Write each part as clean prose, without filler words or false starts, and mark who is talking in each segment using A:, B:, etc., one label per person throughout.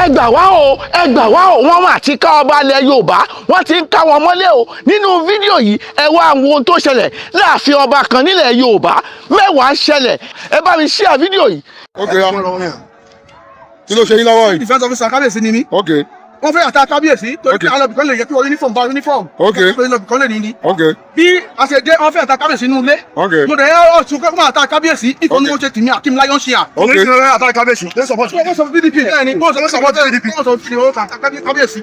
A: ẹ gbà wá o wọ́n mà ti ká ọba ilẹ̀ Yorùbá wọ́n ti ń ká wọn mọ́lé o nínú fídíò yìí ẹ wá wo ohun tó ṣẹlẹ̀ láàfin ọba kan nílẹ̀ Yorùbá mẹ́wàá ṣẹlẹ̀ ẹ bá mi share fídíò yìí.
B: ok kí ló ṣe yín lọ́wọ́ yìí.
C: defense officer kábíyèsí ni mí.
B: ok
C: wọ́n fẹ́ àtà kábíyèsí torí pé alọ́bìkan lè yẹ kí wọ́n uniform bá uniform.
B: ok
C: alọ́bìkan lè ní ní.
B: ok
C: bí a ṣe dé wọ́n fẹ́ àtà kábíyèsí nínú ilé.
B: ok
C: mo dẹ̀ yẹ ọ̀tún kẹ́kọ̀ọ́ máa àtà kábíyèsí ìfọ̀ ní wọ́n ṣe tìmí Akim Lion share.
B: ok
C: àtà kábíyèsí. wọ́n sọ PDP bẹ́ẹ̀ ni wọ́n sọ PDP. wọ́n sọ kábíyèsí.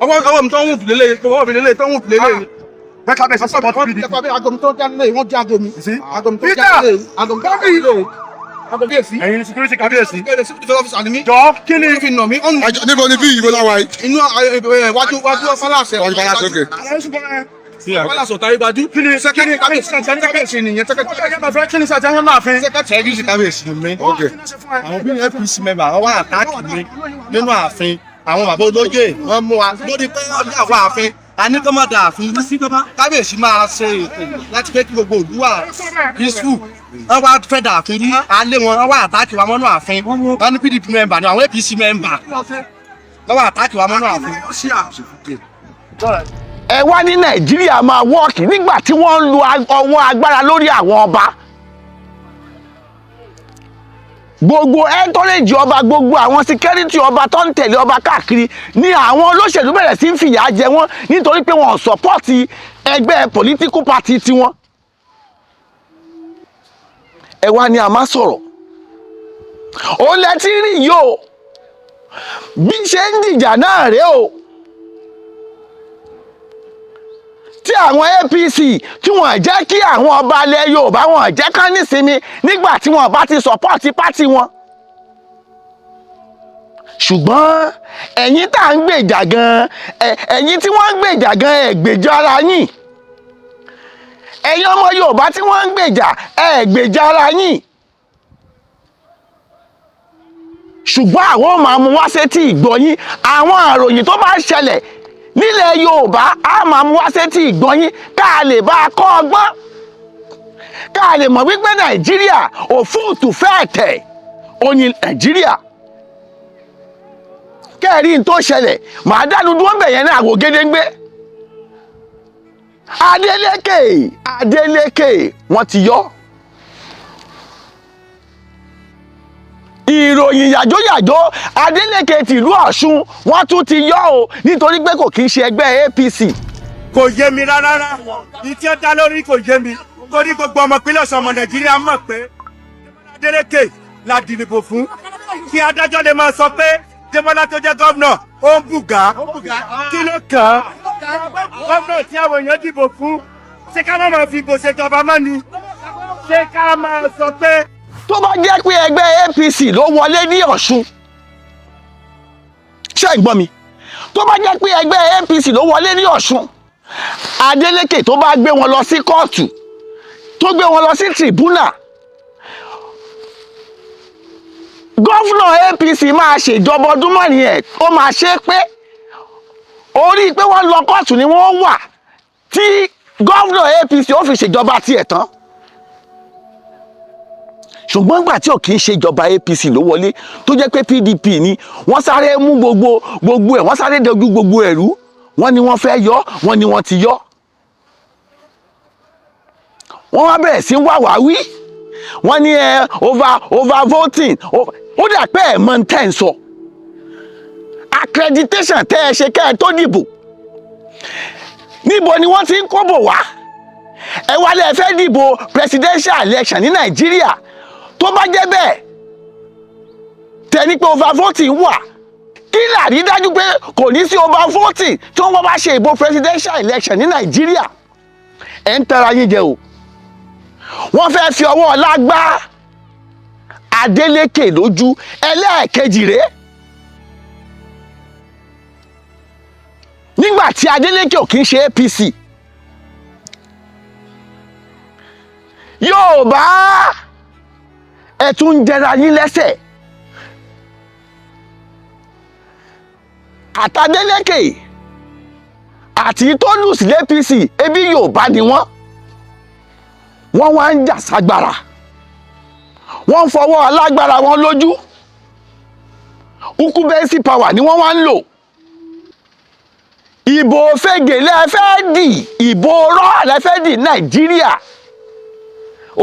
C: ọwọ́ mi tó ń wù lélẹ̀ ọwọ́ mi lélẹ̀ tó ń wù lélẹ̀. bẹ́ẹ̀ kábíyèsí sọ̀rọ̀ PDP. agomi tó jáde wọ́n jẹ́ agomi. agomi tó jáde agomi kábíyèsí.
B: ẹ̀yin security kábíyèsí.
C: security officer ni mí.
B: jọ kí ni.
C: fi nà mí.
B: níbo ni bí ìbò láwa yìí.
C: inú wájú fọláṣẹ.
B: wájú fọláṣẹ ok.
C: fọláṣẹ ọ̀tá ibájú. kí ni sẹ́kẹ́rì kábíyèsí nìyẹn sẹ́kẹ́rì. kí ni sẹ́kẹ́rì náà fi.
D: security kábíyèsí ni mí.
B: ok.
D: àwọn bí APC member wọ́n wá àtàkì mi nínú ààfin àwọn bàbá olóyè wọ́n mú wa lórí pé ọdún àwọn ààfin a ní kọ́ mọ́ da ààfin kábíyèsí máa ṣe ètò láti pé kí gbogbo òlú wà peaceful wọ́n wá fẹ́ da ààfin ní alẹ́ wọn wọ́n wá àtàkì wa mọ́nú ààfin wọ́n ní PDP member ní àwọn APC member wọ́n wá àtàkì wa mọ́nú ààfin.
A: ẹ wá ní Nàìjíríà máa wọ́ọ̀kì nígbà tí wọ́n ń lo ọwọ́ agbára lórí àwọn ọba gbogbo ẹntọ́rẹ́jì ọba gbogbo àwọn síkẹ́rìtì ọba tó ń tẹ̀lé ọba káàkiri ni àwọn olóṣèlú bẹ̀rẹ̀ sí ń fìyà jẹ wọ́n nítorí pé wọn ò sọ́pọ́ọ̀tì ẹgbẹ́ political party tiwọn. ẹ wá ní a máa sọ̀rọ̀ ó lẹ́tí rí yìí o bí ṣe ń dìjà náà rèé o tí àwọn APC tí wọ́n jẹ́ kí àwọn ọba ilẹ̀ Yorùbá wọn jẹ́ kán nísinmi nígbà tí wọ́n bá ti sọ́pọ́ọ̀tì pátì wọn. ṣùgbọ́n ẹ̀yin tá à ń gbèjà gan ẹ̀yin tí wọ́n ń gbèjà gan ẹ̀ gbèjà ara yín ẹ̀yin ọmọ Yorùbá tí wọ́n ń gbèjà ẹ̀ gbèjà ara yín. ṣùgbọ́n àwọn ò máa mú wá sétí ìgbọ́ yín àwọn àròyìn tó bá ṣẹlẹ̀ nílẹ̀ Yorùbá a máa mú wá sétí ìgbọ́ yín ká lè bá a kọ́ ọgbọ́n ká lè mọ̀ wípé Nàìjíríà òfúùtù fẹ́ẹ̀ tẹ̀ ó ní Nàìjíríà kẹ́ẹ̀rí tó ṣẹlẹ̀ màá dánu dúró bẹ̀yẹn ní àgò gédéńgbé Adeleke wọ́n ti yọ ìròyìn yàjóyàjó Adeleke tìlú Ọ̀ṣun wọ́n tún ti yọ o nítorí pé kò kí ń ṣe ẹgbẹ́ APC.
E: kò yé mi rárá ní tí ó dá lórí kò yé mi torí gbogbo ọmọ ìpínlẹ̀ Ọ̀ṣun ọmọ Nàìjíríà mọ̀ pé Adeleke la dìbò fún kí adájọ́ lè máa sọ pé Dẹ́mọ́lá tó jẹ́ gómìnà ó ń bùgá kí ló kàn án gómìnà tí àwọn èèyàn dìbò fún ṣé ká má máa fi ìbò ṣèjọba mọ́ ni ṣé ká máa sọ pé.
A: tó bá jẹ́ pé ẹgbẹ́ APC ló wọlé ní Ọ̀ṣun ṣé ẹ gbọ́ mi tó bá jẹ́ pé ẹgbẹ́ APC ló wọlé ní Ọ̀ṣun Adeleke tó bá gbé wọn lọ sí kóòtù tó gbé wọn lọ sí tribunal gọ́fúnà APC máa ṣèjọba ọdún mọ́rin ẹ̀ ó máa ṣe pé orí pé wọ́n lọ kóòtù ni wọ́n wà tí gọ́fúnà APC ó fi ṣèjọba tiẹ̀ tán ṣùgbọ́n nígbà tí ò kì í ṣe ìjọba APC ló wọlé tó jẹ́ pé PDP ni wọ́n sáré mú gbogbo ẹ̀ wọ́n sáré dojú gbogbo ẹ̀rú wọ́n ní wọ́n fẹ́ yọ wọ́n ní wọ́n ti yọ. wọ́n wá bẹ̀rẹ̀ sí wàwáwí wọ́n ní over voting ó dà pé ẹ̀ mọ̀ ń tẹ̀ ń sọ accreditation tẹ́ ẹ ṣe kẹ́ ẹ tó dìbò níbo ni wọ́n ti ń kóbò wá ẹ wá lẹ́ fẹ́ dìbò presidential election ní Nàìjíríà tó bá jẹ́ bẹ́ẹ̀ tẹni pé overvoting wà kí làrí dájú pé kò ní sí overvoting tí wọ́n bá ṣe ìbò presidential election ní Nàìjíríà ẹ̀ ń tara yín jẹ o wọ́n fẹ́ fi ọwọ́ ọlá gbá Adeleke lójú ẹlẹ́ẹ̀kejì rèé nígbà tí Adeleke ò kì í ṣe APC Yorùbá ẹ tún jẹra yín lẹ́sẹ̀ àtàdélékè àti tó lù sí APC ebi Yorùbá ni wọ́n wá ń jà ságbára wọ́n fọwọ́ alágbára wọn lójú ukubesi power ni wọ́n wá ń lò. Ìbò fege lẹ́fẹ́ dì, ìbò rọ́ lẹ́fẹ́ dì Nàìjíríà.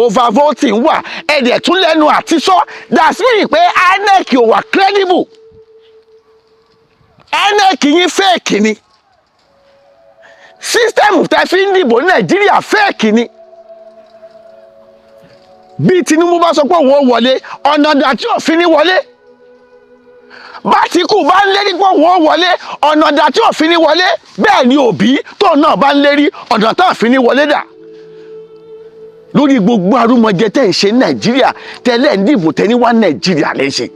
A: Overvoting wà, ẹ̀dẹ̀ tún lẹ́nu àti sọ, that's mean pé INEC ò wà credible. INEC yín fake ni. System tẹ́ fi ń dìbò Nàìjíríà fake ni. Bí Tinubu bá sọ pé òun ó wọlé, ọ̀nà dà tí òfin ní wọlé. Bátìkù bá ń lérí pé òun ó wọlé, ọ̀nà dà tí òfin ní wọlé. Bẹ́ẹ̀ ni Òbí tó náà bá ń lérí, ọ̀nà tá òfin ní wọlé dà. Lórí gbogbo arúmọjẹ tẹ́ ń ṣe Nàìjíríà, tẹ́lẹ̀ ń dìbò tẹ́ ní wá Nàìjíríà lẹ́ ń ṣe.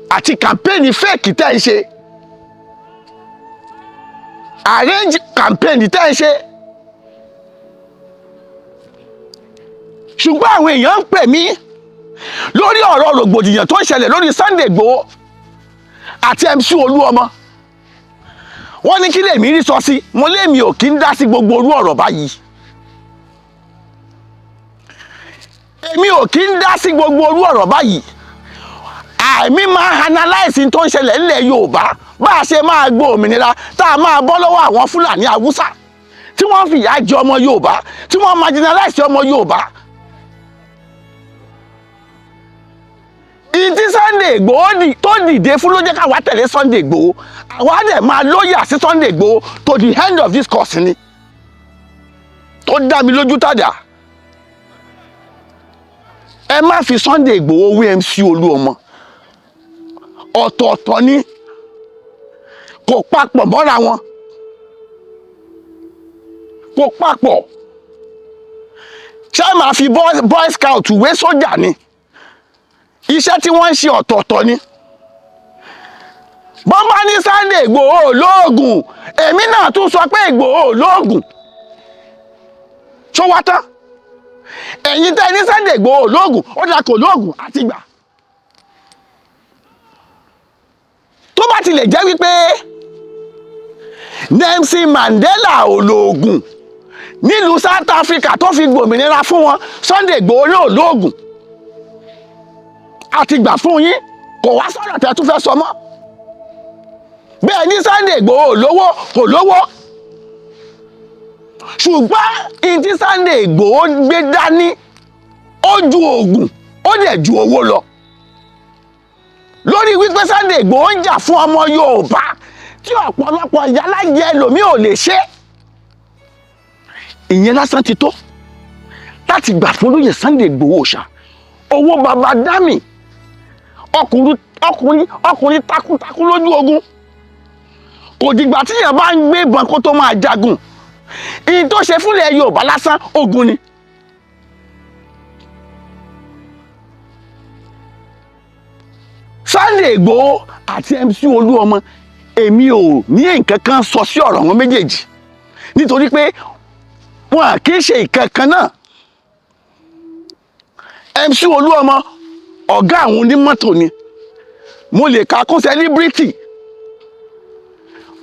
A: Àti kàmpéènì fẹ́ẹ̀kì tẹ́ ń ṣe. Arrange kàmpéènì tẹ́ ń ṣe. Ṣùgbọ́n àwọn èèyàn ń pè mí lórí ọ̀rọ̀ rògbòdìyàn tó ń ṣẹlẹ̀ lórí Sunday Igboho àti MC Olúọmọ. Wọ́n ní kí lèmi rí sọ sí, mo lémi ò kí ń dá sí gbogbo orú ọ̀rọ̀ báyìí. Èmi ò kí ń dá sí gbogbo orú ọ̀rọ̀ báyìí. Àìmí máa analyze tó ń ṣẹlẹ̀ nílẹ̀ Yorùbá bá a ṣe máa gbọ́ òmìnira tá a máa bọ́ lọ́wọ́ àwọn Fúlàní Haúsá tí wọ́n fìyà jẹ ọmọ Yorùbá, tí wọ́n marginalize ọmọ Yorùbá. Ìdí Sunday Igboho tó dìde fún ló jẹ́ káwa tẹ̀lé Sunday Igboho. Àwa dẹ̀ máa lóyà sí Sunday Igboho to the end of this course ni. Tó dá mi lójú tàdá. Ẹ má fi Sunday Igboho wé MC Olúọmọ. Ọ̀tọ̀ọ̀tọ̀ ni. Kò papọ̀ mọ́ra wọn. Kò papọ̀. Ṣé máa fi boy scout wé sójà ni? Iṣẹ́ tí wọ́n ń ṣe ọ̀tọ̀ọ̀tọ̀ ni. Bọ́n bá ní Sunday Igboho lóògùn, èmi náà tún sọ pé Igboho lóògùn. Ṣó wá tán? Ẹ̀yin tẹ́ ní Sunday Igboho lóògùn, ó dà kò lóògùn àti gbà. Tó bá tilẹ̀ jẹ́ wípé Nelson Mandela ò lóògùn nílùú South Africa tó fi gbòmìnira fún wọn, Sunday Igboho náà lóògùn. Àti gbà fún yín, kò wá sọ̀rọ̀ tẹ́ tún fẹ́ sọ mọ́. Bẹ́ẹ̀ ní Sunday Igboho lówó kò lówó. Ṣùgbọ́n ìdí Sunday Igboho gbé dání, ó ju oògùn, ó dẹ̀ ju owó lọ. Lórí wípé Sunday Igboho ń jà fún ọmọ Yorùbá tí ọ̀pọ̀lọpọ̀ ìyálájẹ ẹlòmíì ò lè ṣe. Ìyẹn lásán ti tó láti gbà fún olóyè Sunday Igboho ṣá. Owó baba dámì. Ọkùnrin takuntakun lójú ogun. Kò dìgbà tí èèyàn bá ń gbé ìbọn kó tó máa jagun. Ìyí tó ṣe fúnlẹ̀ Yorùbá lásán ogun ni. Sunday Igboho àti MC Olúọmọ, èmi ò ní nǹkan kan sọ sí ọ̀rọ̀ wọn méjèèjì nítorí pé wọn kì í ṣe nǹkan kan náà. MC Olúọmọ ọ̀gá àwọn onímọ́tò ni, mo lè ka kún celebrity.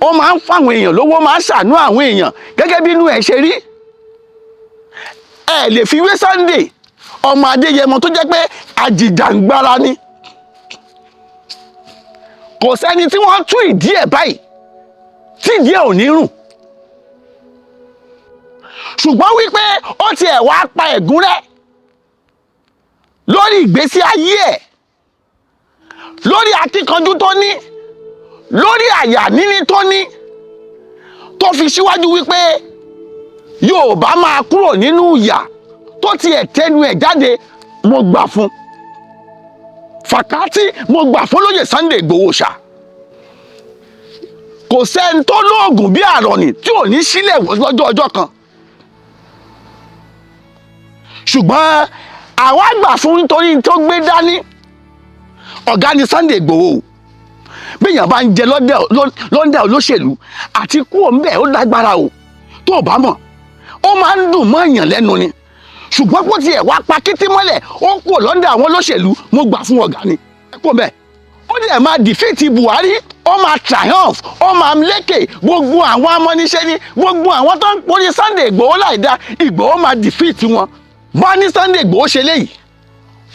A: Ó máa ń fáwọn èèyàn lówó, máa ń ṣàánú àwọn èèyàn gẹ́gẹ́ bí inú ẹ̀ ṣe rí. Ẹ lè fi wé Sunday ọmọ Adéyẹmọ tó jẹ́ pé àjìjàǹgbara ni. Kò sẹ́ni tí wọ́n tú ìdí ẹ̀ báyìí tí ìdí ẹ̀ ò ní rùn. Ṣùgbọ́n wípé ó tiẹ̀ wá pa ẹ̀gún rẹ̀ lórí ìgbésí ayé ẹ̀, lórí akíkanjú tó ní, lórí àyà níní tó ní, tó fi síwájú wípé Yorùbá máa kúrò nínú ìyà tó tiẹ̀ tẹnu ẹ̀ jáde. Mo gbà fún fàkátì, mo gbà fún lóyè Sunday Igboho ṣá. Kò sẹ́ni tó lóògùn bí àrọ̀nì tí ò ní sílẹ̀ lọ́jọ́ ọjọ́ kan. Ṣùgbọ́n àwa gbà fún nítorí tó gbé dání. Ọ̀gá ni Sunday Igboho. Béèyàn bá ń jẹ lọ́ndà olóṣèlú àti kú òǹbẹ̀ ó lágbára o. Tó o bá mọ̀, ó máa ń dùn mọ́ èèyàn lẹ́nu ni. Ṣùgbọ́n kó tiẹ̀ wá pa kété mọ́lẹ̀, ó kú lọ́ndà àwọn olóṣèlú, mo gbà fún ọ̀gá ni. Ẹ kú òǹbẹ̀. Ó dẹ̀ máa defeat Buhari, ó máa triumph, ó máa lékè gbogbo àwọn amọ́niṣẹ́ ní gbogbo àwọn tó ń porí Sunday Igboho láìda, Igboho máa defeat wọn. Bá ní Sunday Igboho ṣe léyìí,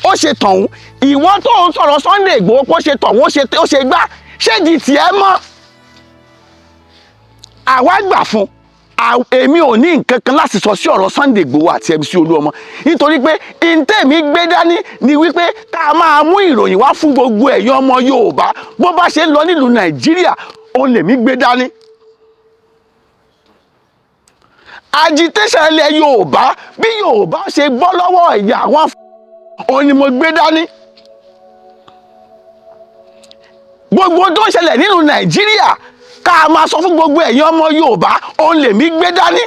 A: ó ṣe tọ̀hún, ìwọ tó ń sọ̀rọ̀ Sunday Igboho kó ṣe tọ̀ wọ́n ó ṣe gbá ṣé di tiẹ̀ mọ́ àwa gbà fún èmi ò ní nǹkan kan láti sọ sí ọ̀rọ̀ Sunday Igboho àti MC Olúọmọ nítorí pé ìntẹ̀mí gbé dání ni wípé ká máa mú ìròyìn wá fún gbogbo ẹ̀yin ọmọ Yorùbá bó bá ṣe ń lọ nílùú Nàìjíríà òun lèmi gbé dání. agitation ilẹ̀ Yorùbá bí Yorùbá ṣe gbọ́ lọ́wọ́ ẹ̀yà àwọn òun ni mo gbé dání. gbogbo tó ń ṣẹlẹ̀ nínú Nàìjíríà ká máa sọ fún gbogbo ẹ̀yin ọmọ Yorùbá òun lèmi gbé dání.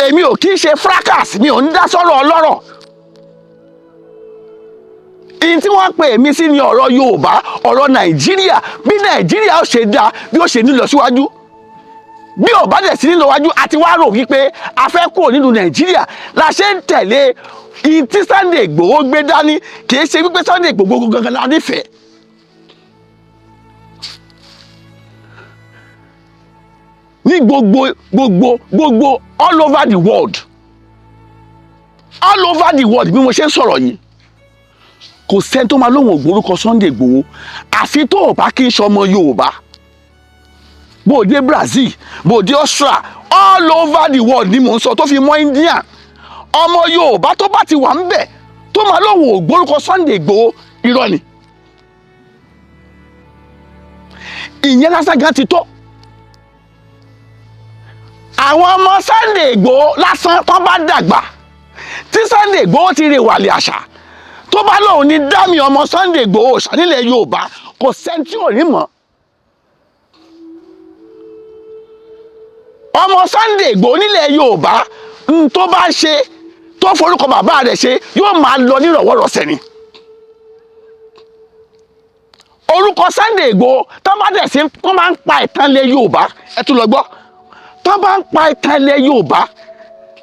A: èmi ò kì í ṣe fracas mi ò ń dá sọ́rọ̀ ọlọ́rọ̀. ìyí tí wọ́n pè mí sí ni ọ̀rọ̀ Yorùbá ọ̀rọ̀ Nàìjíríà bí Nàìjíríà ó ṣe dáa bí ó ṣe nílọ síwájú bí ò bá dẹ̀ sí nílọ wájú àti wá rò wípé a fẹ́ kúrò nínú Nàìjíríà la ṣe ń tẹ̀lé ìyí tí Sunday Igboho gbé dání kì í ṣe wípé Sunday Igboho gangan la nífẹ̀ẹ́. ní gbogbo all over the world bí mo ṣe ń sọ̀rọ̀ yìí kò sẹ́ni tó máa lóhùn ògbórúkọ Sunday Igboho àfi tó ò bá kí n ṣọmọ Yorùbá bó o dé Brazil bó o dé Australia all over the world ni mò ń sọ tó fi mọ́ India ọmọ Yorùbá tó bá ti wà ń bẹ̀ tó máa lóhùn ògbórúkọ Sunday Igboho irọ́ ni ìyẹn lásán gan ti tó. àwọn ọmọ Sunday Igboho lásán tó bá dàgbà tí Sunday Igboho ti rè wàlẹ̀ àṣà tó bá lóun ní dámì ọmọ Sunday Igboho ṣà nílẹ̀ Yorùbá kò sẹ́ni tí ò ní mọ̀. ọmọ Sunday Igboho nílẹ̀ Yorùbá tó bá ṣe tó forúkọ bàbá rẹ̀ ṣe yóò máa lọ nírọ̀wọ́rọ̀sẹ̀ ni. orúkọ Sunday Igboho tó bá dẹ̀ sí tó máa ń pa ìtàn ilẹ̀ Yorùbá ẹ tún lọ gbọ́ tó bá ń pa ìtàn ilẹ̀ Yorùbá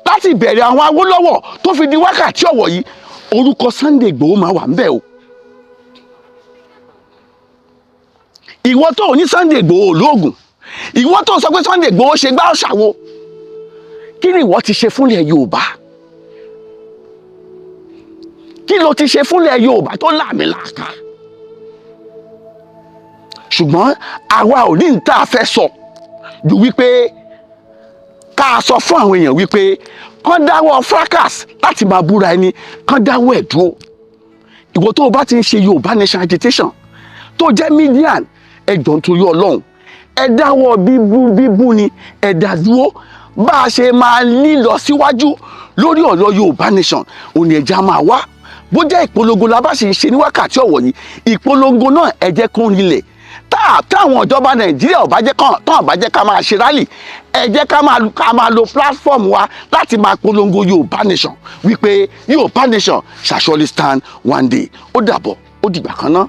A: láti bẹ̀rẹ̀ àwọn Awólọ́wọ̀ tó fi di wákàtí ọ̀wọ̀ yìí orúkọ Sunday Igboho máa wà ń bẹ̀ o. ìwọ tó ní Sunday Igboho lóògùn ìwọ tó sọ pé Sunday Igboho ṣe gbá ọ̀ṣàwo kí ni ìwọ ti ṣe fúnlẹ̀ Yorùbá kí ló ti ṣe fúnlẹ̀ Yorùbá tó làmìlàaka ṣùgbọ́n àwa ò ní ní tá a fẹ́ sọ ju wípé ká sọ fún àwọn èèyàn wípé kán dáwọ́ fracas láti máa búra ẹni kán dáwọ́ ẹ̀ dúró. ìwọ tó o bá ti ń ṣe Yorùbá nation agitation tó jẹ́ median ẹjọ́ nítorí Ọlọ́run ẹ dáwọ́ bíbú ni ẹ dá dúró bá a ṣe máa lílọ síwájú lórí ọ̀rọ̀ Yorùbá nation òní ẹja máa wá bó jẹ́ ìpolongo la bá ṣe ń ṣe ní wákàtí ọ̀wọ̀ yìí ìpolongo náà ẹ jẹ́ kó rinlẹ̀ táwọn ìjọba Nàìjíríà ò bá jẹ́ ká máa ṣe rálì ẹ jẹ́ ká máa lo platform wa láti máa polongo Yorùbá nation wípé Yorùbá nation shall surely stand one day ó dàbọ̀ ó dìgbà kan náà.